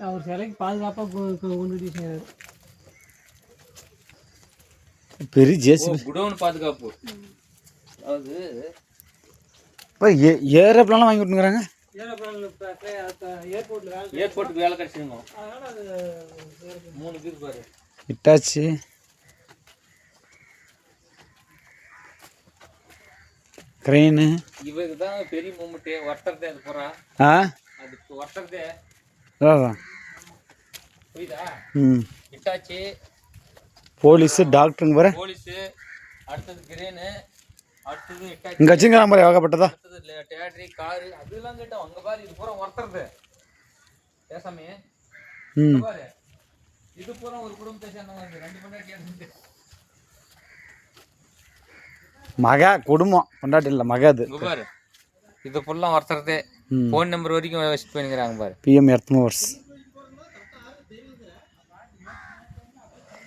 அவர் சிலைக்கு பாதுகாப்பாக கொண்டு பெரிய ஜேசிபி குடோன் பாதுகாப்பு. அதாவது ஏரோப்ளான்லாம் வாங்கி விட்டுங்கிறாங்க. ஏர்போர்ட்டுக்கு வேலை கிடைச்சிருங்க. 3 பேர் பாரு. இட்டாச்சு கிரெயின். இவருக்கு தான் பெரிய மூமெண்ட்டு. ஒட்டறதே அது போகிறா. அதுக்கு ஒட்டறதே அதான். புரியுதா? இட்டாச்சு போலீஸு டாக்டருங்க பாரு. போலீஸு, அடுத்தது கிரேனு, அடுத்தது இட்டாச்சு. இங்கே வச்சுங்கிற மாதிரி ஏகப்பட்டதா. அடுத்தது தேட்டரி, காரு அதெல்லாம் கேட்டோம். அங்கே பாரு, இது பூரா ஒருத்தருது பேசாமே. பாரு, இது பூரா ஒரு குடும்பத்தை சேர்ந்தவங்க. 2 பொண்டாட்டி மக குடும்பம், பொண்டாட்டி இல்லை மக. அது பாரு, இது ஃபுல்லாக ஒருத்தருதே. ஃபோன் நம்பர் வரைக்கும் வச்சுட்டு போயிருக்கிறாங்க பாரு. PM எர்த்மோவர்ஸ்.